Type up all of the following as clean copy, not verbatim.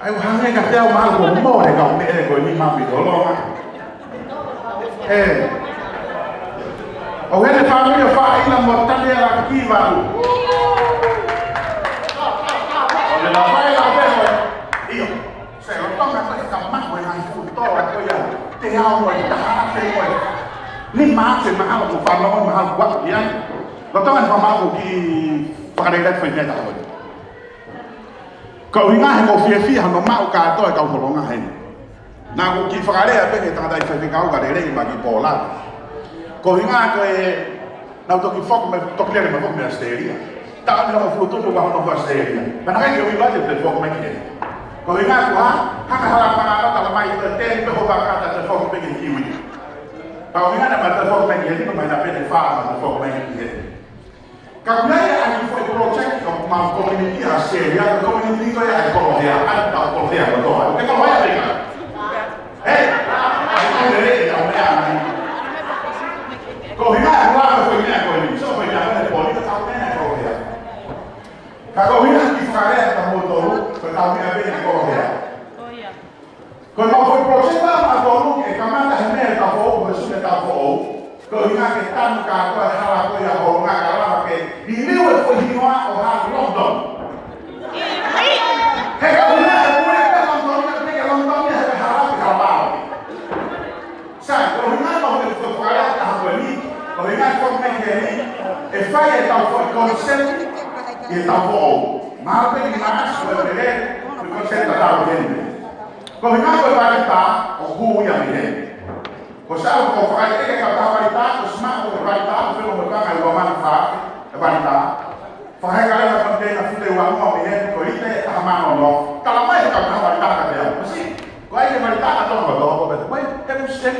ai hange ka teo mal ko mo e ka me e ko ni mami do lo ma o hele família fa ina mortale la kiva o la fa la vero io se lo toma ka ma ko na futto ko ya te ha mo ta te ko ni ma se ma ha ko fa no ma ha wa ya lo toma fa ma ko ki fa re da fa ni ta ko kau inga he mo fie hano mau ka to e kau holonga he na ko ki whakare a peke tanga dai whai kau ka re rei ma ki pola kau inga ko e na to ki fok me to klere me fok me asteria ta ni mo flutu ko hono ko asteria na ka ki wi te fok me ki kau inga ko ha ka hala pa na ta mai te te pe ho ba ka ta fok me ki wi kau inga na ma te fok me ki ni ma na pe te fa ma fok me ki Cambiare anche fuori project ma community a seria, community ko ya ko ya at ta ko ya ko to. Ko ya rin. Ai ko re ya ma ya. Ko hina wa ko hina ko ni. So ko ya na ko ni ta na ko ya. Ka ko hina ki fare ta mo to, ko ta mi ave ko ya. Ko ma ko project ma ko lu ke kamata hne ta ko ko su ta ko. Ko hina ke tan ka ko hala ko ya ko nga ka di liwe ko hinwa o ha London. Hey, ko na ko na ka London na ke London ya ha ka ba. Sa ko na no ko ko ala ta ko ni, ko na ko me ke ni. E fa e ta ko consent e ta ko. Ma pe ni ma so de ko consent ta ko ni. Ko na ko ba ta o hu ya ni. Ko sa ko fa ke ka ta ba ta ko sma ko ba ta ko mo ka ga wa man fa Banta, fahai kali nak penting nak fute wang mau ni, kau ini tak mana no. Kalau mai kau nak banta kata dia, mesti kau ini banta atau apa tu apa betul. Mai kan sen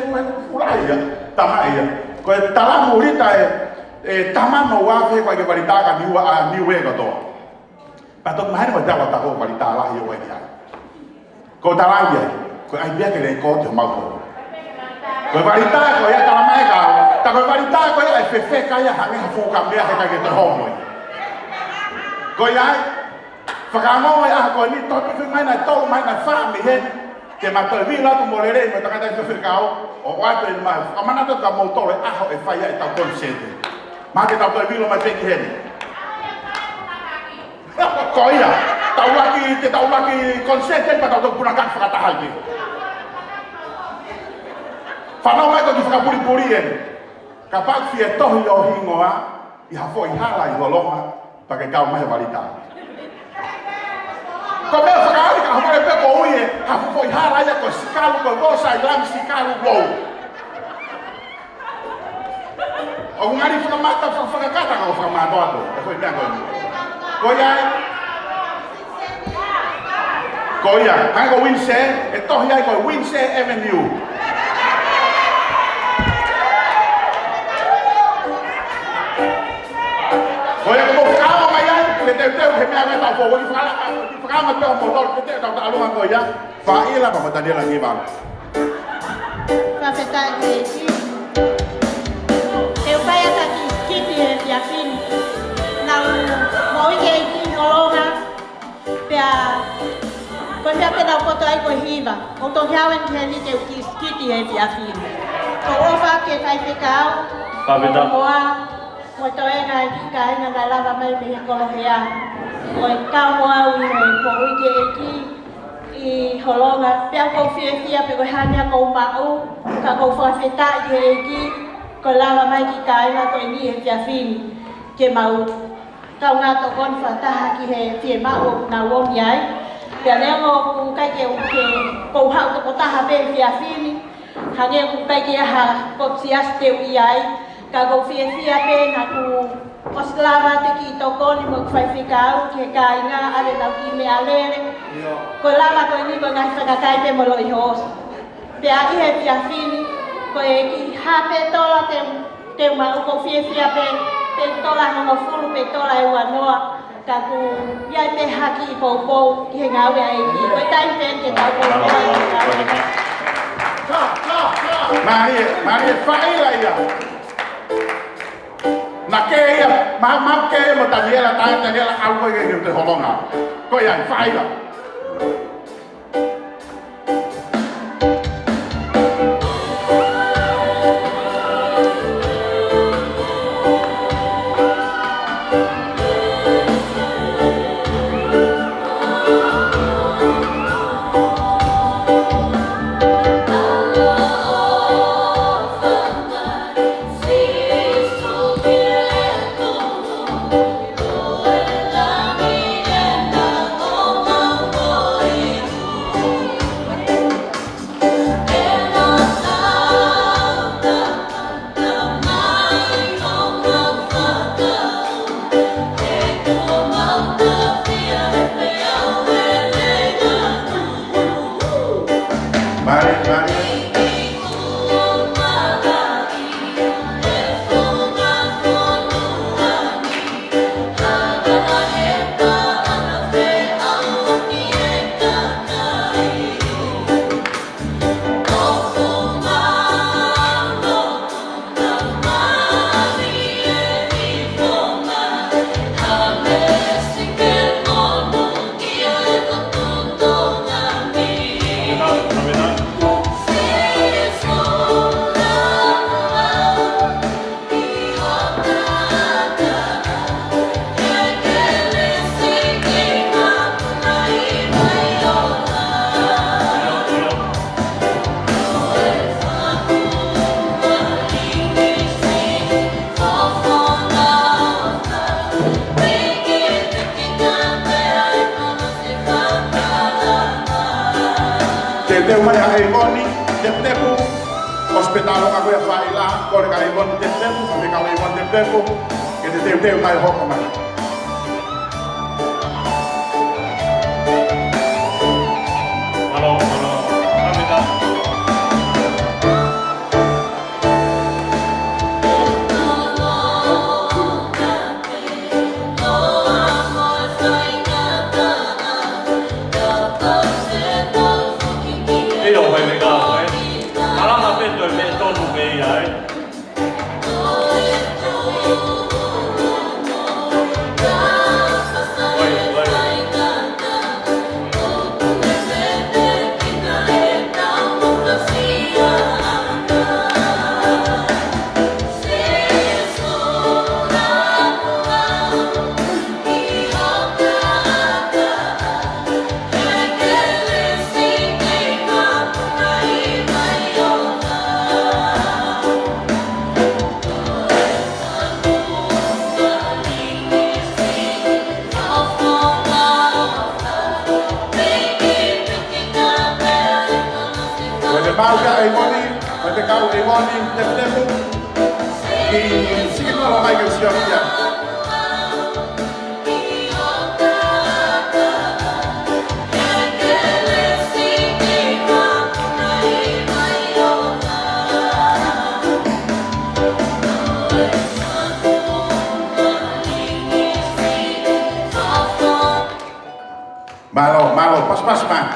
ulai ya, tamai ya. Kau talam murid taman mau wafe kau ini banta kan ni we kau tu. Patut mai ni banta kau tahu banta lah ya we dia. Kau talam dia, kau ai biar kau kau tu mau tu. Kau banta kau ya talamai kau. Tako barita ko ya fefe kaya hangi fu kambia ka ke homo. Ko ya fakamo ya ko ni to fi mai na to mai na fa mi he ke ma to vi la ko morere mo taka ta fefe kao o wa to ma amana to ka mo to a ho e fa ya ta consente. Ma ke ta to vi lo ma te ki he. Ko ya ta laki consente pa ta to puna ka fa ta halbi. Fa no mai ko ki fa puri en. Kapag fie toh yo hingoa i hafo i hala i holonga pake kau mai balita. Ko me fakali ka hafo pe ko uye hafo i hala ya ko sikalu ko gosa i lam sikalu wo. O ngari fa mata fa kata ko fa ma do. E foi ndango. Ko ya, ai ko winse e toh ya ko winse avenue. Olha como ficava amanhã, que tem que me aguentar o fogo, ele ficava até o motor, que tem que dar uma coisa, vai lá para botar ele aqui, vai. Para afetar aqui, eu vai até aqui, que é assim, não morre aqui, rolona, para quando eu pedal o controle corriva, o total em que ele tem que é assim, o ofa que vai ficar, tôi ngay cái ngày là ba mươi mình còn here rồi cao hoa uy rồi có uy cái hồ lô là béo câu phía bị cái hai nhà câu bão cả câu phơi phía tại cái còn là ba mươi cái là tôi đi phía phim cái màu cao ngà tổ con phải ta cái phía màu nào vông giấy giờ nếu ngô cái câu hậu tổ ta bên phía phim hàng nghe cũng cái hàng cột xia tiêu giấy Kago fia pe na ku oslava te ki to ko ni mo fai fikau ke kai nga ale na ki me ale ko lava ko ni ko nga fa kai pe mo lo hos pe a i he fia fini ko e ki ha pe to la te ma ko fia pe to la no fulu pe to la e wa no ka ku ya pe ha ki po ki nga we ai ki ko tai pe ke ta ko Maria fai la ya na kaya ma kaya mo taniela algo que te holonga ko ya fai la Te umai a Eivoni, Tep-Tepu, hospital ka kuya Faila, kore ka Eivoni Tep-Tepu, sabi ka Eivoni Tep-Tepu, kete Tep-Tepu tayo hoko man. Halo, kamita. Mau ka Eivoni, pwede ka Eivoni Tep-Tepu, sige na lang may kausyon niya. Malo, pas-pas man.